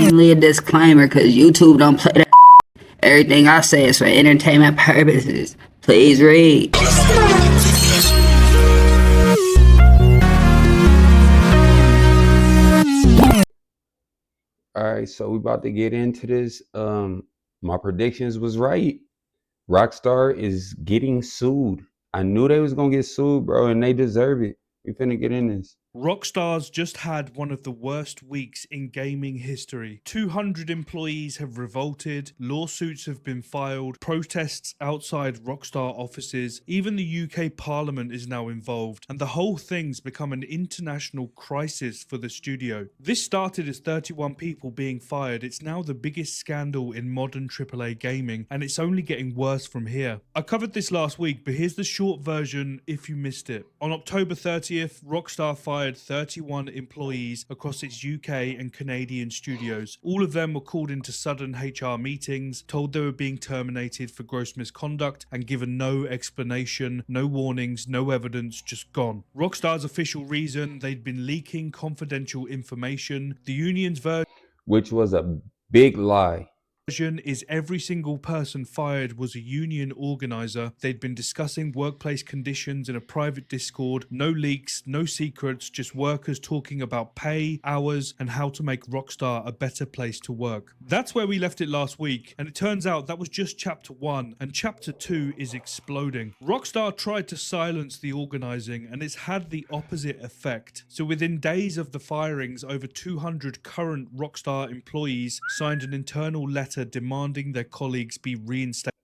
Only a disclaimer, because YouTube don't play that. Everything I say is for entertainment purposes. Please read. All right, so we about to get into this. My predictions was right. Rockstar is getting sued. I knew they was gonna get sued, bro, and they deserve it. We finna get in this. Rockstar's just had one of the worst weeks in gaming history. 200 employees have revolted, lawsuits have been filed, protests outside Rockstar offices, even the UK Parliament is now involved, and the whole thing's become an international crisis for the studio. This started as 31 people being fired. It's now the biggest scandal in modern AAA gaming, and it's only getting worse from here. I covered this last week, but here's the short version if you missed it. On October 30th, Rockstar fired 31 employees across its UK and Canadian studios. All of them were called into sudden HR meetings, told they were being terminated for gross misconduct, and given no explanation, no warnings, no evidence, just gone. Rockstar's official reason: they'd been leaking confidential information. The union's version, Which was a big lie. is every single person fired was a union organizer. They'd been discussing workplace conditions in a private Discord. No leaks, no secrets, just workers talking about pay, hours, and how to make Rockstar a better place to work. That's where we left it last week, and it turns out that was just chapter 1, and chapter 2 is exploding. Rockstar tried to silence the organizing, and it's had the opposite effect. So within days of the firings, over 200 current Rockstar employees signed an internal letter demanding their colleagues be reinstated.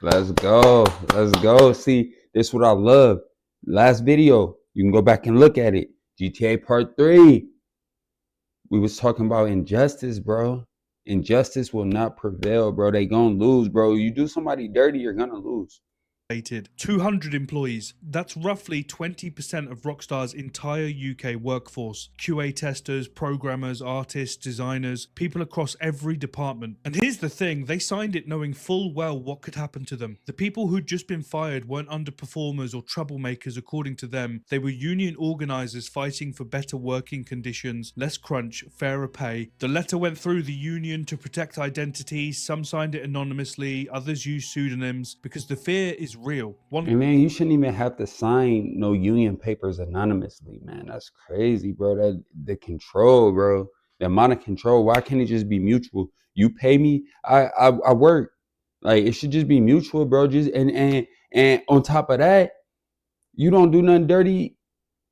Let's go. Let's go. See, this is what I love. Last video, you can go back and look at it. GTA Part 3. We was talking about injustice, bro. Injustice will not prevail, bro. They gonna lose, bro. You do somebody dirty, you're gonna lose. 200 employees. That's roughly 20% of Rockstar's entire UK workforce. QA testers, programmers, artists, designers, people across every department. And here's the thing, they signed it knowing full well what could happen to them. The people who'd just been fired weren't underperformers or troublemakers according to them. They were union organisers fighting for better working conditions, less crunch, fairer pay. The letter went through the union to protect identities. Some signed it anonymously, others used pseudonyms, because the fear is real. And man, you shouldn't even have to sign no union papers anonymously, man. That's crazy, bro. That the control, bro. The amount of control. Why can't it just be mutual? You pay me, I work. Like it should just be mutual, bro. Just and on top of that, you don't do nothing dirty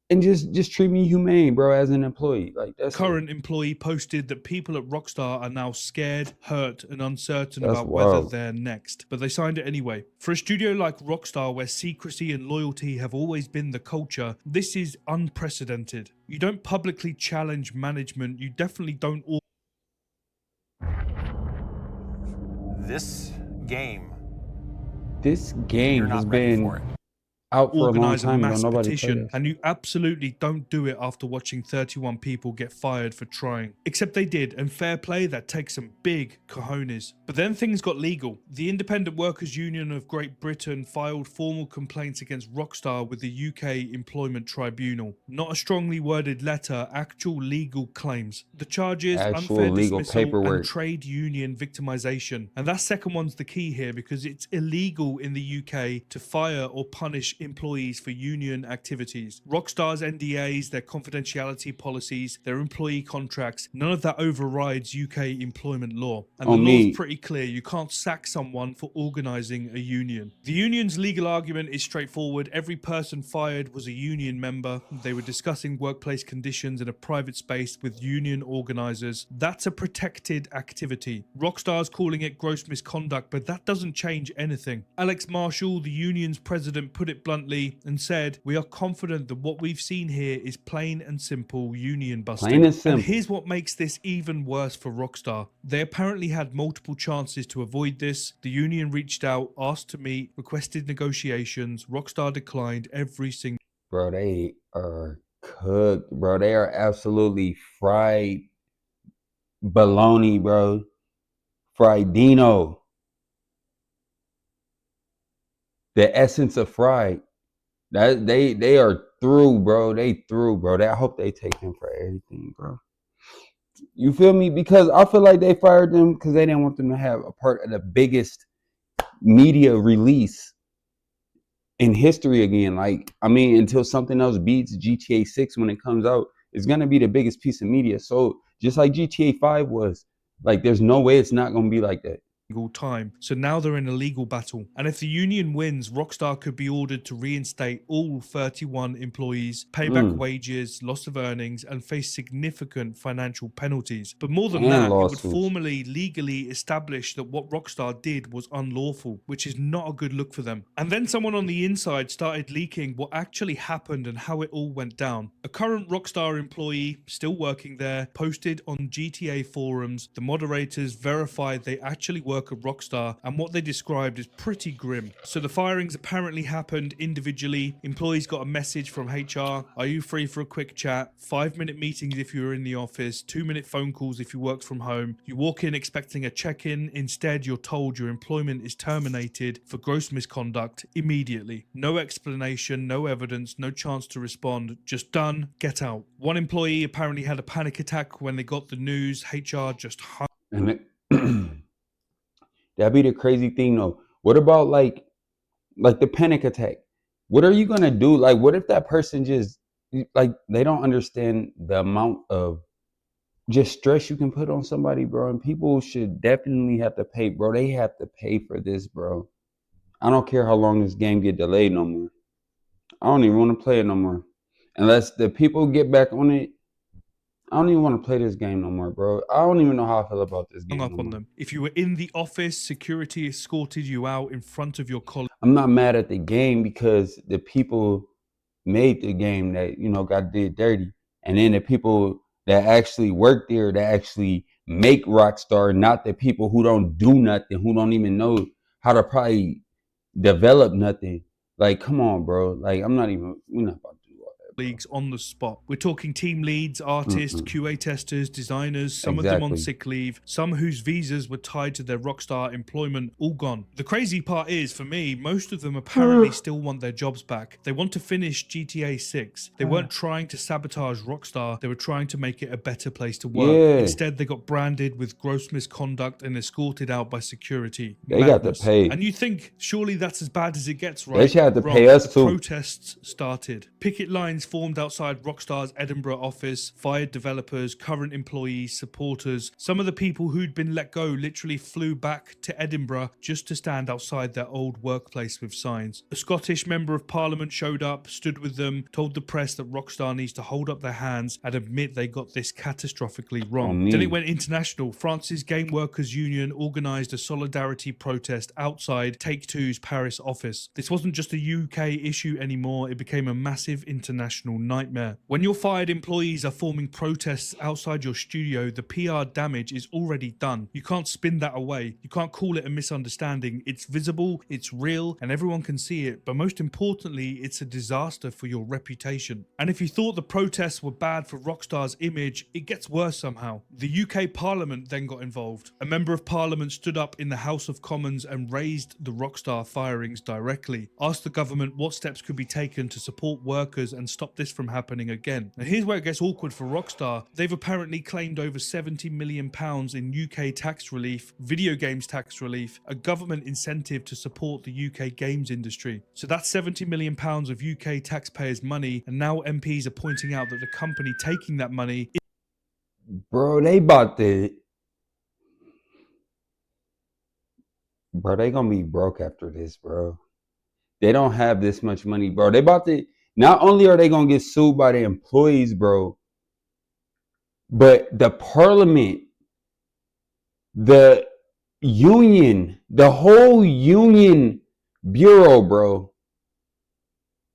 and just treat me humane, bro, as an employee. Like that's Current employee posted that people at Rockstar are now scared, hurt, and uncertain That's about whether wild. they're next, but they signed it anyway. For a studio like Rockstar, where secrecy and loyalty have always been the culture, this is unprecedented. You don't publicly challenge management, you definitely don't. This game This game has been out for a long Organize a time and don't mass nobody play petition, this. and you absolutely don't do it after watching 31 people get fired for trying. Except they did, and fair play, that takes some big cojones. But then things got legal. The Independent Workers Union of Great Britain filed formal complaints against Rockstar with the UK Employment Tribunal. Not a strongly worded letter, actual legal claims. The charges: Actual unfair legal dismissal and paperwork. trade union victimization. And that second one's the key here, because it's illegal in the UK to fire or punish employees for union activities. Rockstar's NDAs, their confidentiality policies, their employee contracts, none of that overrides UK employment law. And the law's pretty clear, you can't sack someone for organising a union. The union's legal argument is straightforward. Every person fired was a union member. They were discussing workplace conditions in a private space with union organisers. That's a protected activity. Rockstar's calling it gross misconduct, but that doesn't change anything. Alex Marshall, the union's president, put it bluntly and said, "We are confident that what we've seen here is plain and simple union busting." Plain and simple. And here's what makes this even worse for Rockstar. They apparently had multiple chances to avoid this. The union reached out, asked to meet, requested negotiations. Rockstar declined every single. Bro, they are cooked, bro. They are absolutely fried bologna, bro. Fried Dino. The essence of fried. That they are through, bro. They through, bro. I hope they take him for everything, bro. You feel me? Because I feel like they fired them because they didn't want them to have a part of the biggest media release in history again. Like, I mean, until something else beats GTA 6 when it comes out, it's gonna be the biggest piece of media. So just like GTA 5 was, like, there's no way it's not gonna be like that. Time. So now they're in a legal battle. And if the union wins, Rockstar could be ordered to reinstate all 31 employees, pay back wages, loss of earnings, and face significant financial penalties. But more than And that, it would lawsuits. formally, legally establish that what Rockstar did was unlawful, which is not a good look for them. And then someone on the inside started leaking what actually happened and how it all went down. A current Rockstar employee, still working there, posted on GTA forums. The moderators verified they actually work at Rockstar, and what they described is pretty grim. So the firings apparently happened individually. Employees got a message from HR, are you free for a quick chat? 5-minute meetings if you're in the office, 2-minute phone calls if you worked from home. You walk in expecting a check-in, instead you're told your employment is terminated for gross misconduct immediately. No explanation, no evidence, no chance to respond, just done, get out. One employee apparently had a panic attack when they got the news. HR just hung. And it, that'd be the crazy thing though. What about like the panic attack? What are you gonna do? Like, what if that person just, like, they don't understand the amount of just stress you can put on somebody, bro? And people should definitely have to pay, bro. They have to pay for this, bro. I don't care how long this game get delayed no more. I don't even want to play it no more. Unless the people get back on it, I don't even want to play this game no more, bro. I don't even know how I feel about this game. Up on them. If you were in the office, security escorted you out in front of your colleagues. I'm not mad at the game because the people made the game that, you know, got did dirty. And then the people that actually work there, that actually make Rockstar, not the people who don't do nothing, who don't even know how to probably develop nothing. Like, come on, bro. Like, we're not about to do all that, Leagues on the spot. We're talking team leads, artists, QA testers, designers, some of them on sick leave, some whose visas were tied to their Rockstar employment, all gone. The crazy part is, for me, most of them apparently still want their jobs back. They want to finish GTA 6. They weren't trying to sabotage Rockstar, they were trying to make it a better place to work. Yeah. Instead, they got branded with gross misconduct and escorted out by security. They got to pay. And you think, surely that's as bad as it gets, right? They should have to Wrong. pay us The too. protests started. Picket lines formed outside Rockstar's Edinburgh office, fired developers, current employees, supporters. Some of the people who'd been let go literally flew back to Edinburgh just to stand outside their old workplace with signs. A Scottish member of parliament showed up, stood with them, told the press that Rockstar needs to hold up their hands and admit they got this catastrophically wrong. Then it went international. France's Game Workers Union organised a solidarity protest outside Take-Two's Paris office. This wasn't just a UK issue anymore, it became a massive international nightmare. When your fired employees are forming protests outside your studio, the PR damage is already done. You can't spin that away. You can't call it a misunderstanding. It's visible, it's real, and everyone can see it. But most importantly, it's a disaster for your reputation. And if you thought the protests were bad for Rockstar's image, it gets worse somehow. The UK Parliament then got involved. A member of Parliament stood up in the House of Commons and raised the Rockstar firings directly, asked the government what steps could be taken to support workers and stop this from happening again. Now here's where it gets awkward for Rockstar. They've apparently claimed over £70 million in UK tax relief, video games tax relief, a government incentive to support the UK games industry. So that's £70 million of UK taxpayers' money, and now MPs are pointing out that the company taking that money, Bro, they about to... Bro, they gonna be broke after this, bro. They don't have this much money, bro. They about to... Not only are they gonna get sued by the employees, bro, but the parliament, the union, the whole union bureau, bro.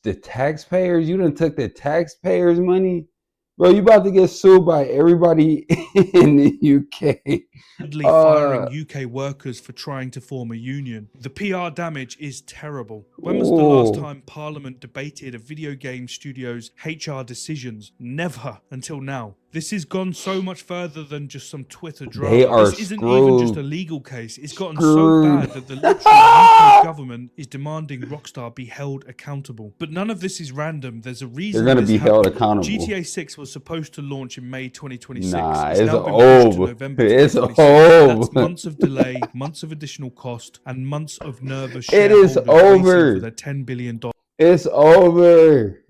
The taxpayers, you done took the taxpayers' money? Bro, you about to get sued by everybody in the UK. firing UK workers for trying to form a union. The PR damage is terrible. When was the last time Parliament debated a video game studio's HR decisions? Never until now. This has gone so much further than just some Twitter They drama. are This isn't even just a screwed. legal case. It's gotten so Screwed. bad that the literal UK government is demanding Rockstar be held accountable. But none of this is random. There's a reason They're gonna this be held happened. accountable. GTA 6 was supposed to launch in May 2026. Nah, It's it's now been pushed to over. November It's 2026. That's over. months of delay, months of additional cost, and months of nervous It is shareholders racing for over. their $10 billion It's over.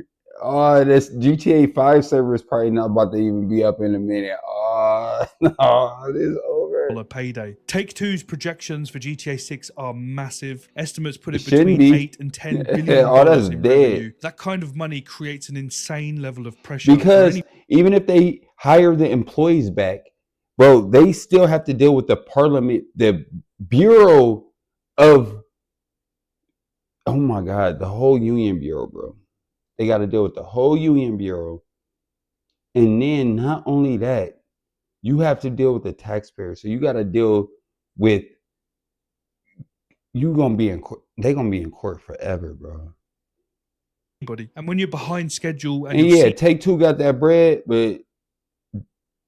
Oh, this GTA 5 server is probably not about to even be up in a minute. Oh, no, it is over. payday. Take-Two's projections for GTA 6 are massive. Estimates put it Shouldn't between be. $8 and $10 billion Oh, that's in dead. revenue. That kind of money creates an insane level of pressure Because for even if they hire the employees back, bro, they still have to deal with the parliament, the bureau of, oh my God, the whole union bureau, bro. They got to deal with the whole union bureau. And then not only that, you have to deal with the taxpayer. So you got to deal with, you going to be in court. They're going to be in court forever, bro. anybody. And when you're behind schedule and And your yeah, Take-Two got that bread, but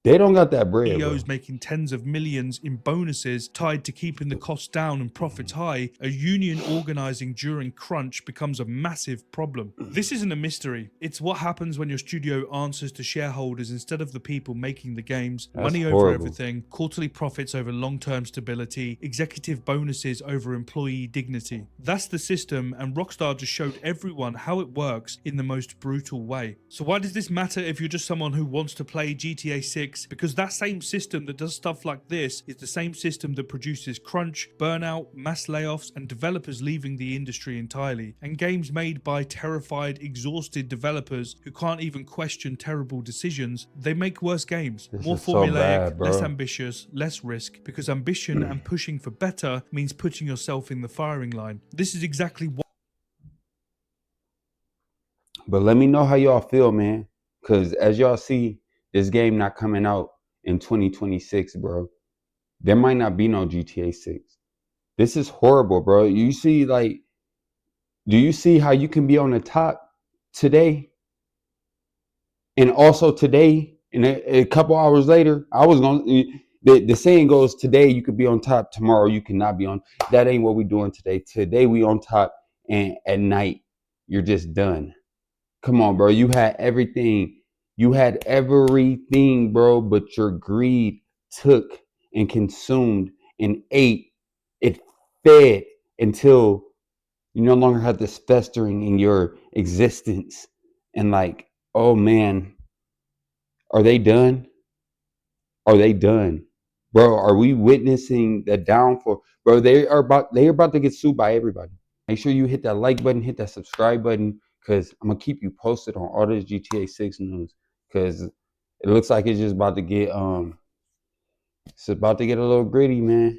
they don't got that bread, bro. CEOs making tens of millions in bonuses tied to keeping the costs down and profits high, a union organizing during crunch becomes a massive problem. This isn't a mystery. It's what happens when your studio answers to shareholders instead of the people making the games. That's Money over horrible. everything, quarterly profits over long-term stability, executive bonuses over employee dignity. That's the system, and Rockstar just showed everyone how it works in the most brutal way. So why does this matter if you're just someone who wants to play GTA 6? Because that same system that does stuff like this is the same system that produces crunch, burnout, mass layoffs, and developers leaving the industry entirely, and games made by terrified, exhausted developers who can't even question terrible decisions. They make worse games, This more is so formulaic, bad, bro. less ambitious, less risk, because ambition and pushing for better means putting yourself in the firing line. This is exactly what But let me know how y'all feel, man. Because as y'all see, this game not coming out in 2026, bro. There might not be no GTA 6. This is horrible, bro. You see, like, do you see how you can be on the top today? And also today, and a couple hours later, I was going to, the saying goes, today you could be on top, tomorrow you cannot be on. That ain't what we doing today. Today we on top, and at night, you're just done. Come on, bro. You had everything. You had everything, bro, but your greed took and consumed and ate. It fed until you no longer had this festering in your existence. And like, oh man, are they done? Are they done? Bro, are we witnessing the downfall? Bro, they're about to get sued by everybody. Make sure you hit that like button, hit that subscribe button, because I'm gonna keep you posted on all this GTA 6 news. Because it looks like it's just about to get it's about to get a little gritty, man.